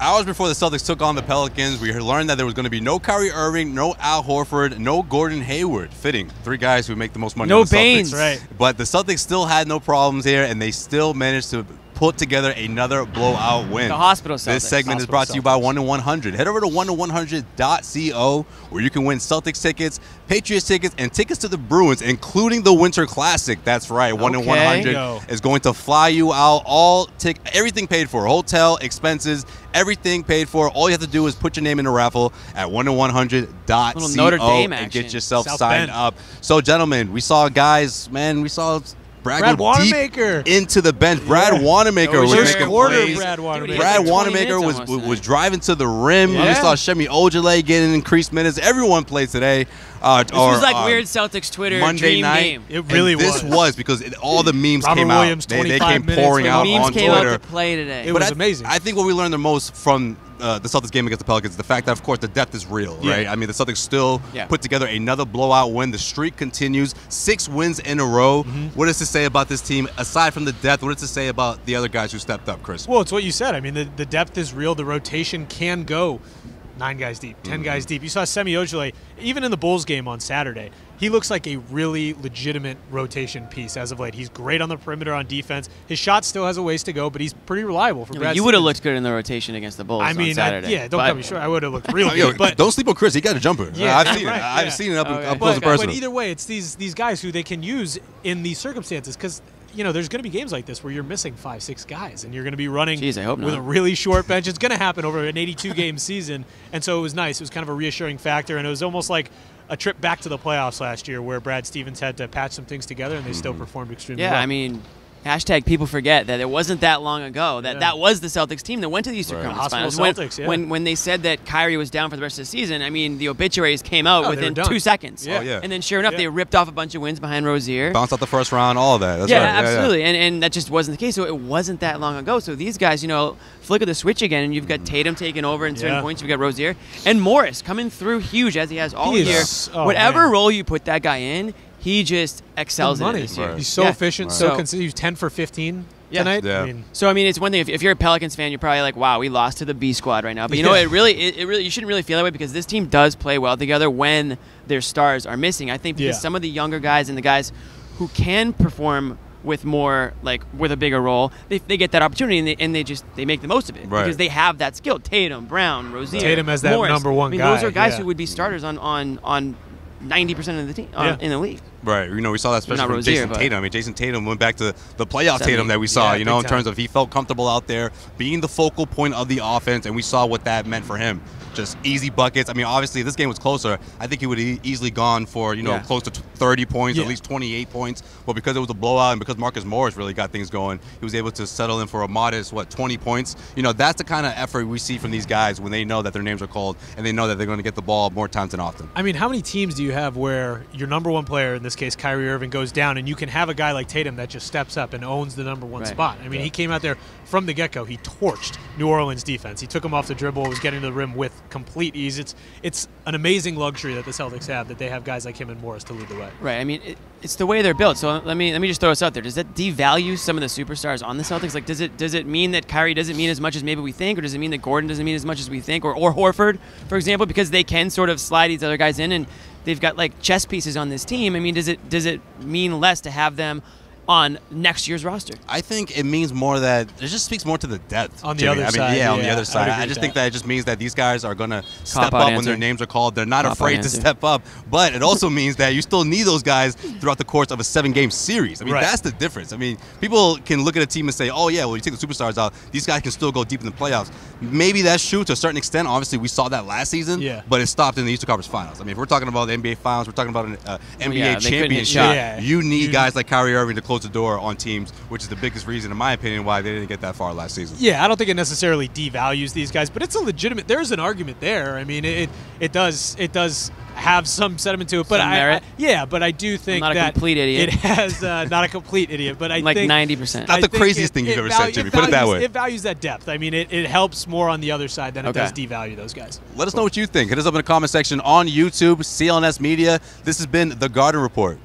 Hours before the Celtics took on the Pelicans, we learned that there was going to be no Kyrie Irving, no Al Horford, no Gordon Hayward. Fitting. 3 guys who make the most money no on the Baines. Celtics. Right. But the Celtics still had no problems here, and they still managed to put together another blowout win. The hospital Celtics. This segment is brought to you by 1-100. Head over to 1-100.co where you can win Celtics tickets, Patriots tickets, and tickets to the Bruins, including the Winter Classic. That's right. 1-100 is going to fly you out. Everything paid for. Hotel, expenses, everything paid for. All you have to do is put your name in the raffle at 1-100.co and get yourself South signed Bend. up. So, gentlemen, we saw guys, we saw Brad go Wanamaker deep into the bench. Brad Wanamaker was making plays. Brad Wanamaker. Brad Wanamaker was driving to the rim. Yeah. We saw Shemi Ojale getting increased minutes. Everyone played today. This was like weird Celtics Twitter Monday dream night. game. It really was. This was because all the memes Robert came Williams, out. They 25 came minutes pouring when out Memes on came Twitter. out to play today. It was amazing. I think what we learned the most from the Celtics game against the Pelicans is the fact that, of course, the depth is real, right? I mean, the Celtics still put together another blowout win. The streak continues. 6 wins in a row. What does this say about this team? Aside from the depth, what does it say about the other guys who stepped up, Chris? Well, it's what you said. I mean, the depth is real. The rotation can go 9 guys deep, 10 guys deep. You saw Semi Ojale, even in the Bulls game on Saturday, he looks like a really legitimate rotation piece as of late. He's great on the perimeter on defense. His shot still has a ways to go, but he's pretty reliable for Brad You would have Stevens. looked good in the rotation against the Bulls I mean, on Saturday. don't cut me short. I would have looked real good. But don't sleep on Chris. He got a jumper. Yeah, I've seen right, it. I've seen it up close and but personal. either way, it's these guys who they can use in these circumstances because there's going to be games like this where you're missing 5-6 guys and you're going to be running Jeez, I hope with not. a really short bench. It's going to happen over an 82-game season, and so it was nice. It was kind of a reassuring factor, and it was almost like a trip back to the playoffs last year where Brad Stevens had to patch some things together, and they still performed extremely well. Yeah, I mean, hashtag people forget that it wasn't that long ago that was the Celtics team that went to the Eastern Conference Finals. Celtics, when they said that Kyrie was down for the rest of the season, I mean, the obituaries came out within 2 seconds. Yeah. Oh, yeah. And then sure enough, they ripped off a bunch of wins behind Rozier. Bounced out the first round, all of that. That's Yeah, right. absolutely. And that just wasn't the case. So it wasn't that long ago. So these guys, flick of the switch again, and you've got Tatum taking over in certain points. You've got Rozier. And Morris coming through huge as he has all year. Whatever role you put that guy in, he just excels in it this year. He's so efficient, so consistent. He was 10 for 15 tonight. Yeah. So I mean, it's one thing if you're a Pelicans fan, you're probably like, "Wow, we lost to the B squad right now." But it really, you shouldn't really feel that way because this team does play well together when their stars are missing. I think because some of the younger guys and the guys who can perform with more, with a bigger role, they get that opportunity and they make the most of it because they have that skill. Tatum, Brown, Rozier, Tatum as that Morris. number one I mean, guy. Those are guys who would be starters on 90% of the team in the league. Right. We saw that especially from Rozier, Jason Tatum. I mean, Jason Tatum went back to the playoff Tatum that we saw, in terms of he felt comfortable out there, being the focal point of the offense, and we saw what that meant for him. Just easy buckets. I mean, obviously, if this game was closer, I think he would have easily gone for, close to 30 points, at least 28 points. But because it was a blowout and because Marcus Morris really got things going, he was able to settle in for a modest, 20 points. That's the kind of effort we see from these guys when they know that their names are called and they know that they're going to get the ball more times than often. I mean, how many teams do you have where your number one player, in this case Kyrie Irving, goes down and you can have a guy like Tatum that just steps up and owns the number one spot? I mean, he came out there from the get-go. He torched New Orleans defense. He took him off the dribble, was getting to the rim with complete ease. It's an amazing luxury that the Celtics have, that they have guys like him and Morris to lead the way. Right. I mean, it's the way they're built. So let me just throw this out there. Does that devalue some of the superstars on the Celtics? Does it mean that Kyrie doesn't mean as much as maybe we think, or does it mean that Gordon doesn't mean as much as we think, or Horford, for example, because they can sort of slide these other guys in and they've got chess pieces on this team? I mean, does it mean less to have them on next year's roster? I think it means more that it just speaks more to the depth on the other side. On the other side. I just think that it just means that these guys are going to step up when their names are called. They're not afraid to step up, but it also means that you still need those guys throughout the course of a 7-game series. I mean, that's the difference. I mean, people can look at a team and say, "Oh yeah, well you take the superstars out, these guys can still go deep in the playoffs." Maybe that's true to a certain extent. Obviously, we saw that last season, but it stopped in the Eastern Conference Finals. I mean, if we're talking about the NBA Finals, we're talking about an NBA championship. You need guys like Kyrie Irving to close the door on teams, which is the biggest reason, in my opinion, why they didn't get that far last season. Yeah, I don't think it necessarily devalues these guys, but it's a legitimate. There's an argument there. I mean, it does have some sediment to it, but but I do think I'm not a complete idiot. It has not a complete idiot, but I think 90%. Not the craziest thing you've ever said, Jimmy. Put it that way. It values that depth. I mean, it helps more on the other side than it does devalue those guys. Let us know what you think. Hit us up in the comment section on YouTube, CLNS Media. This has been The Garden Report.